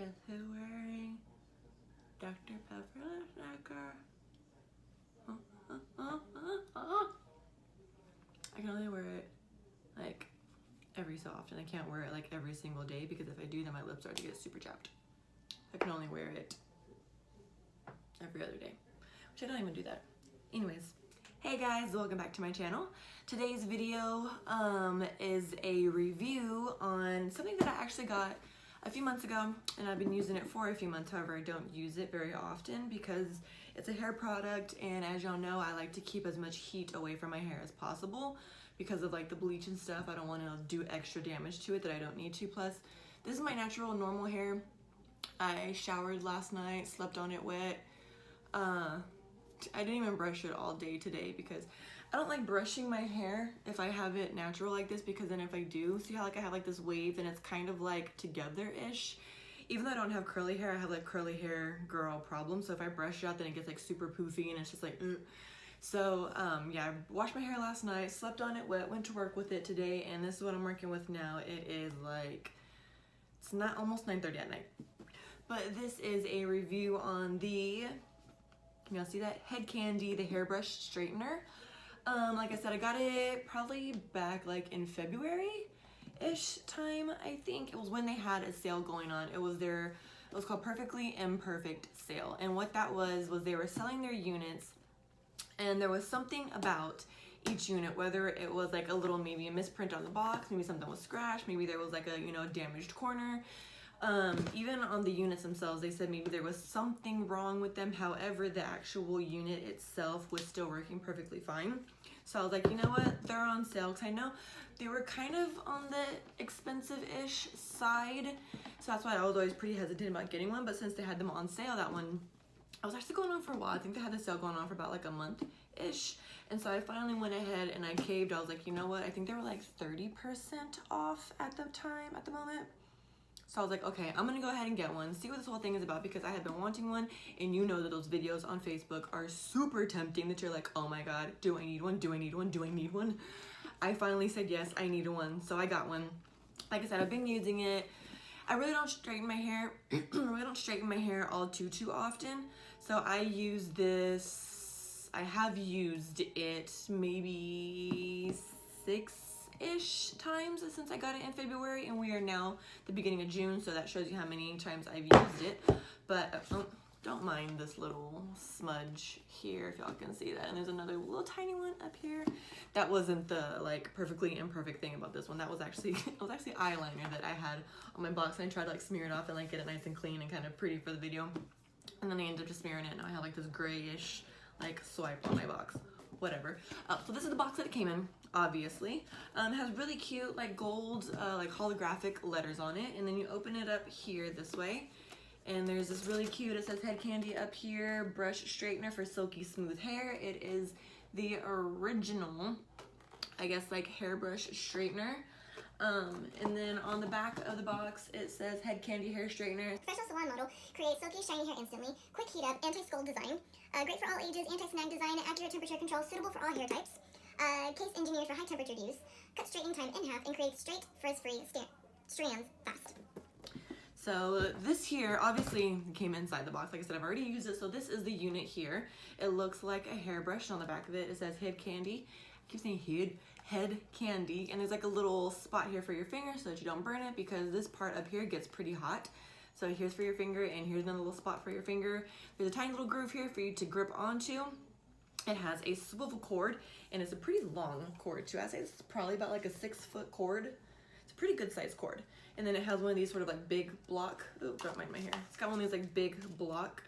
Guess who wearing Dr. Pepper Snacker? I can only wear it like every so often. I can't wear it like every single day because if I do, then my lips start to get super chapped. I can only wear it every other day, which I don't even do that. Anyways, hey guys, welcome back to my channel. Today's video is a review on something that I actually got a few months ago, and I've been using it for a few months. However, I don't use it very often because it's a hair product, and as y'all know, I like to keep as much heat away from my hair as possible because of like the bleach and stuff. I don't want to do extra damage to it that I don't need to. Plus, this is my natural, normal hair. I showered last night, slept on it wet. I didn't even brush it all day today because I don't like brushing my hair if I have it natural like this, because then if I do, see how like I have like this wave and it's kind of like together-ish. Even though I don't have curly hair, I have like curly hair girl problems. So if I brush it out, then it gets like super poofy and it's just like, ugh. So yeah, I washed my hair last night, slept on it wet, went to work with it today, and this is what I'm working with now. It is like, it's not almost 9:30 at night. But this is a review on the, can y'all see that? Head Kandy, the hairbrush straightener. Like I said, I got it probably back like in February-ish time, I think. It was when they had a sale going on. It was called Perfectly Imperfect sale. And what that was they were selling their units, and there was something about each unit, whether it was like a little, maybe a misprint on the box, maybe something was scratched, maybe there was like a, you know, damaged corner. Even on the units themselves, they said maybe there was something wrong with them. However, the actual unit itself was still working perfectly fine. So I was like, you know what? They're on sale, because I know they were kind of on the expensive-ish side. So that's why I was always pretty hesitant about getting one. But since they had them on sale, that one, I was actually going on for a while. I think they had the sale going on for about like a month-ish. And so I finally went ahead and I caved. I was like, you know what? I think they were like 30% off at the time, at the moment. So I was like, okay, I'm gonna go ahead and get one, see what this whole thing is about, because I have been wanting one, and you know that those videos on Facebook are super tempting, that you're like, oh my god, do I need one? Do I need one? Do I need one? I finally said yes, I need one, so I got one. Like I said, I've been using it. I really don't straighten my hair. I really don't straighten my hair all too often. So I use this, I have used it maybe 6-ish times since I got it in February, and we are now the beginning of June, so that shows you how many times I've used it. But don't mind this little smudge here, if y'all can see that. And there's another little tiny one up here. That wasn't the like perfectly imperfect thing about this one. That was actually, it was actually eyeliner that I had on my box, and I tried to like smear it off and like get it nice and clean and kind of pretty for the video, and then I ended up just smearing it, and now I have like this grayish like swipe on my box. Whatever. So this is the box that it came in, obviously. It has really cute like gold like holographic letters on it, and then you open it up here this way, and there's this really cute, it says Head Kandy up here, brush straightener for silky smooth hair. It is the original, I guess, like hairbrush straightener. And then on the back of the box it says Head Kandy hair straightener. Professional salon model, creates silky shiny hair instantly, quick heat up, anti-scald design, great for all ages, anti-snag design, accurate temperature control, suitable for all hair types, case engineered for high temperature use, cut straightening time in half, and creates straight, frizz-free strands fast. So this here obviously came inside the box. Like I said, I've already used it. So this is the unit here. It looks like a hairbrush. On the back of it, it says Head Kandy. I keep saying Head Kandy. And there's like a little spot here for your finger so that you don't burn it, because this part up here gets pretty hot. So here's for your finger, and here's another little spot for your finger. There's a tiny little groove here for you to grip onto. It has a swivel cord, and it's a pretty long cord too. I'd say it's probably about like a 6-foot cord. It's a pretty good sized cord. And then it has one of these sort of like big block, oh, don't mind my hair. It's got one of these like big block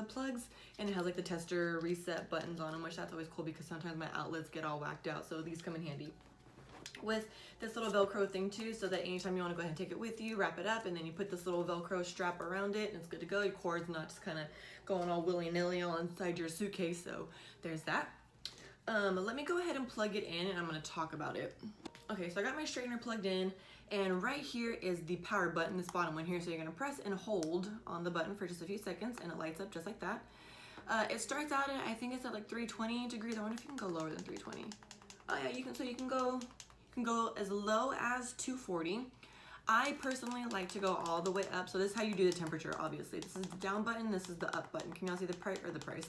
plugs, and it has like the tester reset buttons on them, which that's always cool because sometimes my outlets get all whacked out, so these come in handy. With this little Velcro thing too, so that anytime you want to go ahead and take it with you, wrap it up, and then you put this little Velcro strap around it, and it's good to go. Your cord's not just kind of going all willy-nilly all inside your suitcase, so there's that. Let me go ahead and plug it in, and I'm going to talk about it. Okay, so I got my straightener plugged in, and right here is the power button, this bottom one here. So you're going to press and hold on the button for just a few seconds, and it lights up just like that. It starts out at, I think it's at like 320 degrees. I wonder if you can go lower than 320. Oh yeah, you can. So you can go as low as 240. I personally like to go all the way up. So this is how you do the temperature, obviously. This is the down button, this is the up button. Can y'all see the price,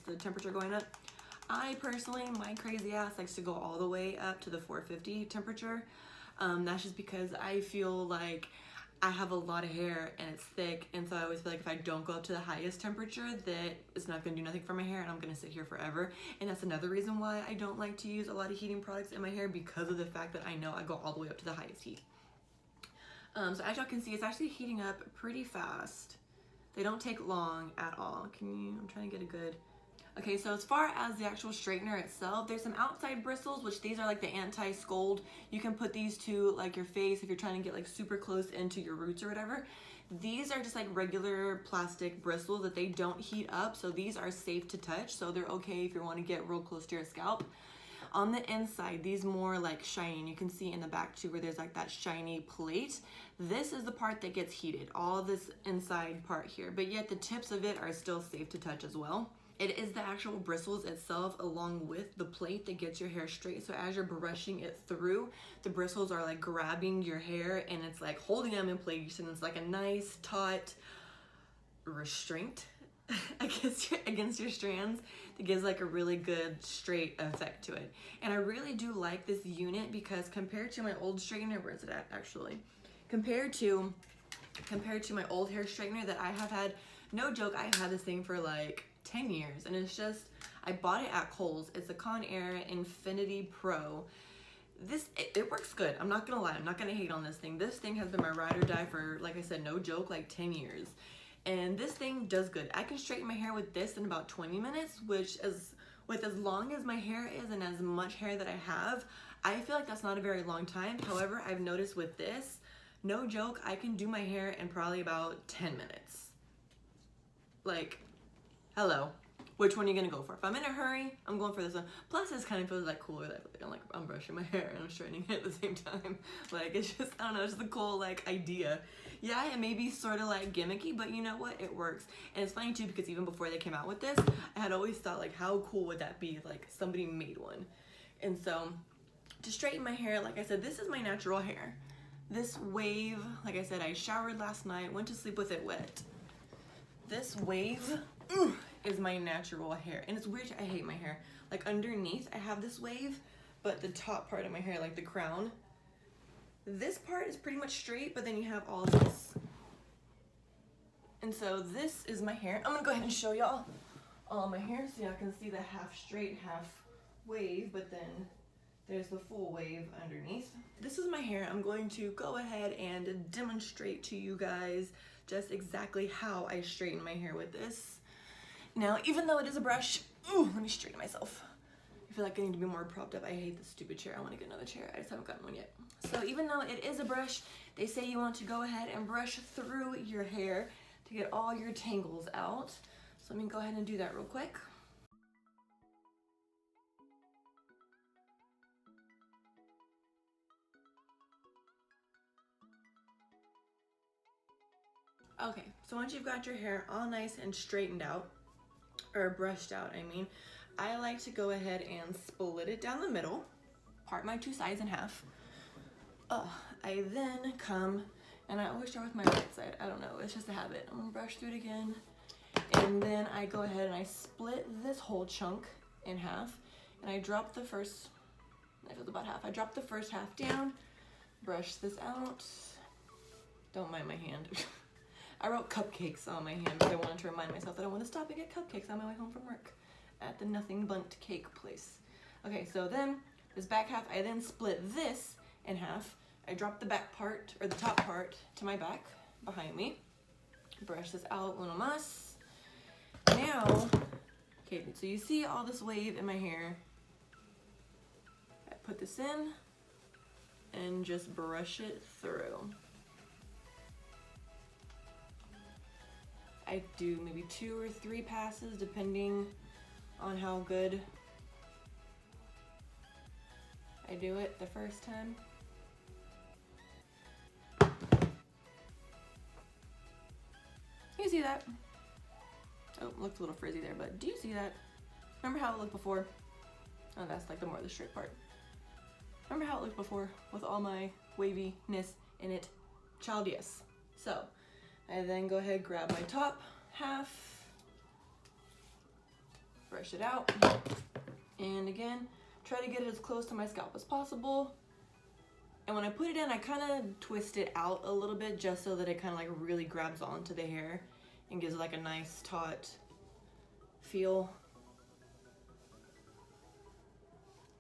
the temperature going up? I personally, my crazy ass likes to go all the way up to the 450 temperature. That's just because I feel like I have a lot of hair and it's thick, and so I always feel like if I don't go up to the highest temperature, that it's not gonna do nothing for my hair and I'm gonna sit here forever. And that's another reason why I don't like to use a lot of heating products in my hair, because of the fact that I know I go all the way up to the highest heat. So as y'all can see, it's actually heating up pretty fast. They don't take long at all. I'm trying to get a good... Okay, so as far as the actual straightener itself, there's some outside bristles, which these are like the anti-scald. You can put these to like your face if you're trying to get like super close into your roots or whatever. These are just like regular plastic bristles that they don't heat up, so these are safe to touch, so they're okay if you want to get real close to your scalp. On the inside, these more like shiny, and you can see in the back too where there's like that shiny plate. This is the part that gets heated, all this inside part here, but yet the tips of it are still safe to touch as well. It is the actual bristles itself along with the plate that gets your hair straight. So as you're brushing it through, the bristles are like grabbing your hair and it's like holding them in place, and it's like a nice taut restraint against your strands that gives like a really good straight effect to it. And I really do like this unit because compared to my old straightener, where is it at actually? Compared to my old hair straightener that I have had, no joke, I had this thing for like 10 years, and it's just, I bought it at Kohl's. It's a Conair Infinity Pro. It works good. I'm not gonna lie, I'm not gonna hate on this thing. This thing has been my ride or die for, like I said, no joke, like 10 years. And this thing does good. I can straighten my hair with this in about 20 minutes, which is, with as long as my hair is and as much hair that I have, I feel like that's not a very long time. However, I've noticed with this, no joke, I can do my hair in probably about 10 minutes. Like, hello, which one are you gonna go for? If I'm in a hurry, I'm going for this one. Plus, this kind of feels like cooler that I'm brushing my hair and I'm straightening it at the same time. Like, it's just, I don't know, it's just a cool like idea. Yeah, it may be sort of like gimmicky, but you know what? It works. And it's funny too because even before they came out with this, I had always thought like, how cool would that be if like somebody made one? And so to straighten my hair, like I said, this is my natural hair. This wave, like I said, I showered last night, went to sleep with it wet. This wave is my natural hair, and it's weird, I hate my hair. Like underneath I have this wave, but the top part of my hair, like the crown, this part is pretty much straight, but then you have all this. And so this is my hair. I'm gonna go ahead and show y'all all my hair so y'all can see the half straight, half wave, but then there's the full wave underneath. This is my hair. I'm going to go ahead and demonstrate to you guys just exactly how I straighten my hair with this. Now, even though it is a brush, let me straighten myself. I feel like I need to be more propped up. I hate this stupid chair. I want to get another chair. I just haven't gotten one yet. So even though it is a brush, they say you want to go ahead and brush through your hair to get all your tangles out. So let me go ahead and do that real quick. Okay, so once you've got your hair all nice and straightened out, or brushed out, I mean, I like to go ahead and split it down the middle, part my two sides in half. I then come, and I always start with my right side. I don't know, it's just a habit. I'm gonna brush through it again, and then I go ahead and I split this whole chunk in half, and I drop the first, that was about half. I drop the first half down, brush this out. Don't mind my hand. I wrote cupcakes on my hand because I wanted to remind myself that I want to stop and get cupcakes on my way home from work at the Nothing Bundt Cake place. Okay, so then this back half, I then split this in half. I drop the back part, or the top part, to my back behind me. Brush this out uno mas. Now, okay, so you see all this wave in my hair. I put this in and just brush it through. I do maybe 2 or 3 passes depending on how good I do it the first time. You see that? Oh, it looks a little frizzy there, but do you see that? Remember how it looked before? Oh, that's like the more the straight part. Remember how it looked before with all my waviness in it? child, yes. So I then go ahead, grab my top half, brush it out, and again, try to get it as close to my scalp as possible. And when I put it in, I kind of twist it out a little bit just so that it kind of like really grabs onto the hair and gives like a nice taut feel.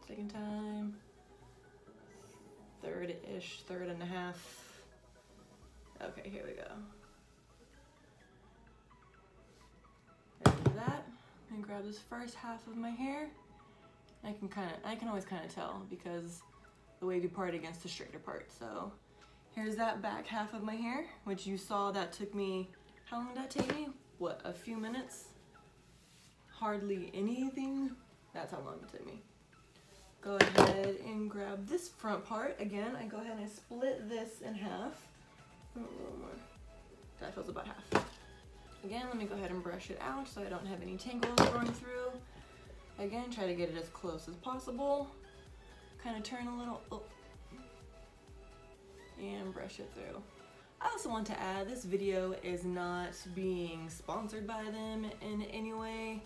Second time, third-ish, third and a half. Okay, here we go. After that, I'm gonna grab this first half of my hair. I can always kind of tell because the wavy part against the straighter part. So here's that back half of my hair, which you saw that took me, how long did that take me? What, a few minutes? Hardly anything. That's how long it took me. Go ahead and grab this front part. Again, I go ahead and I split this in half. A little more. That feels about half. Again, let me go ahead and brush it out so I don't have any tangles going through. Again, try to get it as close as possible. Kind of turn a little, and brush it through. I also want to add, this video is not being sponsored by them in any way.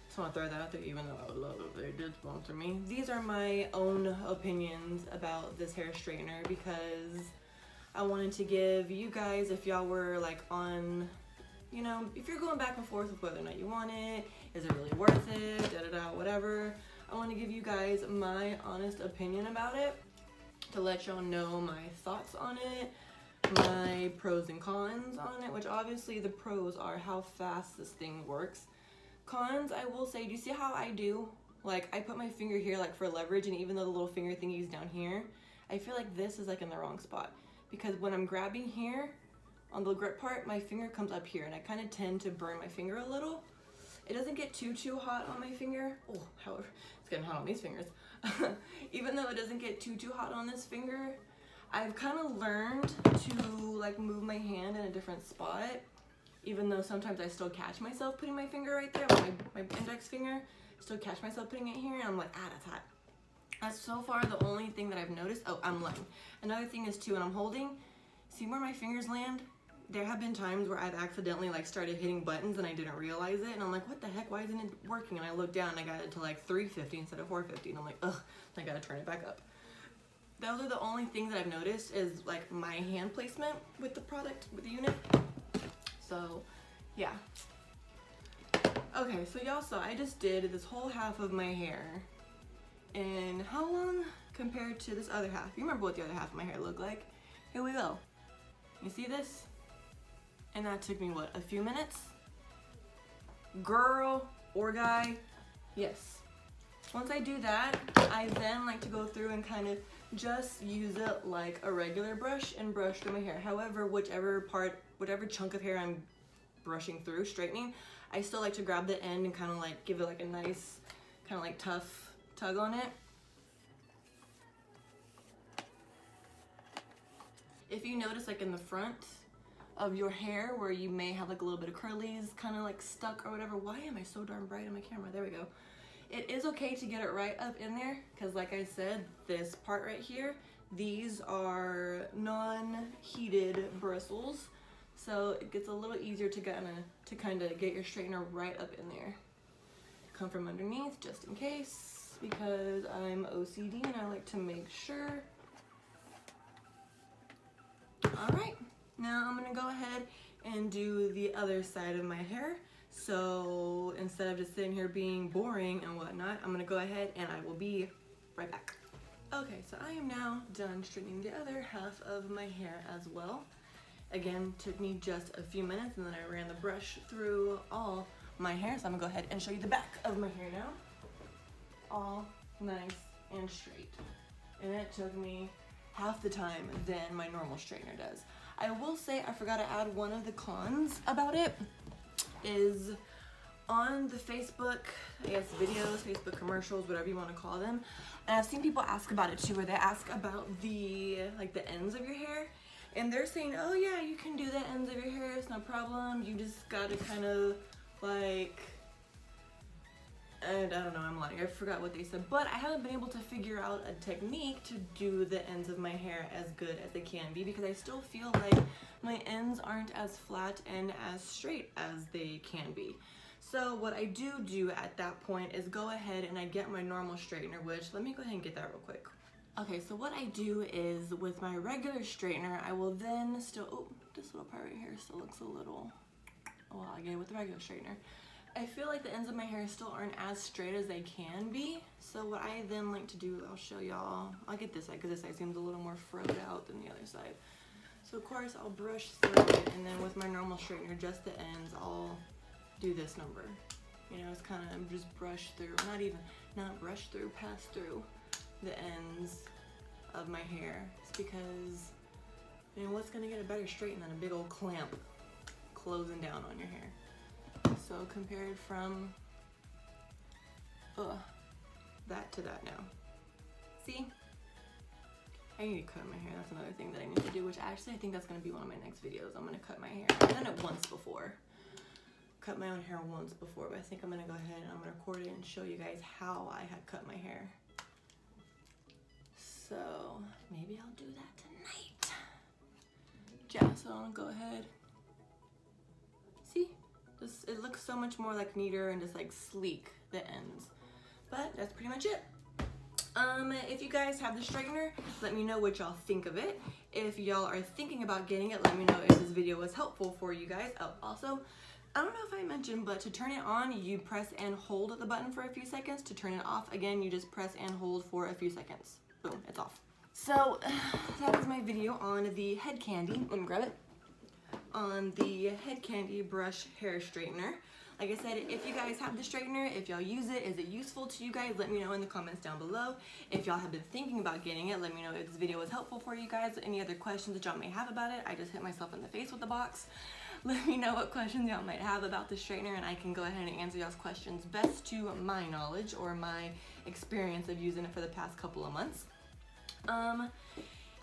Just want to throw that out there, even though I would love if they did sponsor me. These are my own opinions about this hair straightener because I wanted to give you guys, if y'all were like on, you know, if you're going back and forth with whether or not you want it, is it really worth it, whatever. I want to give you guys my honest opinion about it, to let y'all know my thoughts on it, my pros and cons on it, which obviously the pros are how fast this thing works. Cons, I will say, do you see how I do? Like, I put my finger here like for leverage, and even though the little finger thingy is down here, I feel like this is like in the wrong spot. Because when I'm grabbing here, on the grip part, my finger comes up here, and I kind of tend to burn my finger a little. It doesn't get too hot on my finger. Oh, however, it's getting hot on these fingers. Even though it doesn't get too hot on this finger, I've kind of learned to like move my hand in a different spot. Even though sometimes I still catch myself putting my finger right there, my index finger, still catch myself putting it here, and I'm like, that's hot. That's so far the only thing that I've noticed. Oh, I'm lying. Another thing is too, when I'm holding, see where my fingers land? There have been times where I've accidentally like started hitting buttons and I didn't realize it, and I'm like, what the heck, why isn't it working? And I look down and I got it to like 350 instead of 450, and I'm like, ugh, I gotta turn it back up. Those are the only things that I've noticed, is like my hand placement with the product, with the unit. So yeah. Okay, so y'all saw I just did this whole half of my hair in how long compared to this other half? You remember what the other half of my hair looked like? Here we go. You see this? And that took me, what, a few minutes? Girl or guy, yes. Once I do that, I then like to go through and kind of just use it like a regular brush and brush through my hair. However, whichever chunk of hair I'm brushing through, straightening, I still like to grab the end and kind of like give it like a nice, kind of like tough tug on it. If you notice, like in the front of your hair where you may have like a little bit of curlies kind of like stuck or whatever, why am I so darn bright on my camera? There we go. It is okay to get it right up in there, because like I said, this part right here, these are non-heated bristles, so it gets a little easier to kind of get your straightener right up in there. Come from underneath just in case, because I'm OCD and I like to make sure. All right, now I'm gonna go ahead and do the other side of my hair. So instead of just sitting here being boring and whatnot, I'm gonna go ahead and I will be right back. Okay, so I am now done straightening the other half of my hair as well. Again, took me just a few minutes, and then I ran the brush through all my hair. So I'm gonna go ahead and show you the back of my hair now. All nice and straight. And it took me half the time than my normal straightener does. I will say I forgot to add one of the cons about it, is on the Facebook, I guess videos, Facebook commercials, whatever you want to call them. And I've seen people ask about it too, where they ask about the ends of your hair. And they're saying, oh yeah, you can do the ends of your hair, it's no problem. You just gotta kind of like and I don't know, I'm lying, I forgot what they said, but I haven't been able to figure out a technique to do the ends of my hair as good as they can be, because I still feel like my ends aren't as flat and as straight as they can be. So what I do at that point is go ahead and I get my normal straightener, which, let me go ahead and get that real quick. Okay, so what I do is with my regular straightener, I will then still, oh, this little part right here still looks a little, well, again, with the regular straightener, I feel like the ends of my hair still aren't as straight as they can be. So what I then like to do, I'll show y'all, I'll get this side because this side seems a little more froed out than the other side. So of course I'll brush through it, and then with my normal straightener, just the ends, I'll do this number. You know, it's kind of just brush through, not brush through, pass through the ends of my hair. It's because, you know, what's gonna get a better straighten than a big old clamp closing down on your hair? So compared from that to that now. See? I need to cut my hair. That's another thing that I need to do, which actually I think that's going to be one of my next videos. I'm going to cut my hair. I've done it once before. Cut my own hair once before, but I think I'm going to go ahead and I'm going to record it and show you guys how I had cut my hair. So maybe I'll do that tonight. Yeah, so I'll go ahead. See? It looks so much more like neater and just like sleek, the ends. But that's pretty much it. If you guys have the straightener, let me know what y'all think of it. If y'all are thinking about getting it, let me know if this video was helpful for you guys. Oh, also, I don't know if I mentioned, but to turn it on, you press and hold the button for a few seconds. To turn it off, again, you just press and hold for a few seconds. Boom, it's off. So, that was my video on the Head Kandy. Let me grab it. On the Head Kandy brush hair straightener. Like I said, if you guys have the straightener, if y'all use it, is it useful to you guys? Let me know in the comments down below. If y'all have been thinking about getting it, let me know if this video was helpful for you guys. Any other questions that y'all may have about it. I just hit myself in the face with the box. Let me know what questions y'all might have about the straightener, and I can go ahead and answer y'all's questions best to my knowledge or my experience of using it for the past couple of months.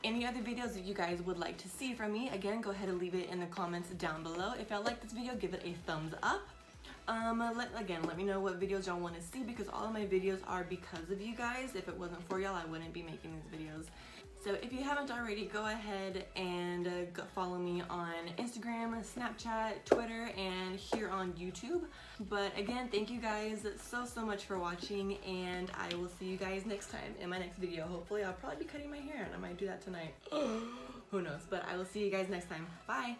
Any other videos that you guys would like to see from me, again, go ahead and leave it in the comments down below. If y'all like this video, give it a thumbs up. Let me know what videos y'all want to see, because all of my videos are because of you guys. If it wasn't for y'all, I wouldn't be making these videos. So if you haven't already, go ahead and follow me on Instagram, Snapchat, Twitter, and here on YouTube. But again, thank you guys so much for watching, and I will see you guys next time in my next video. Hopefully, I'll probably be cutting my hair, and I might do that tonight. Who knows? But I will see you guys next time. Bye!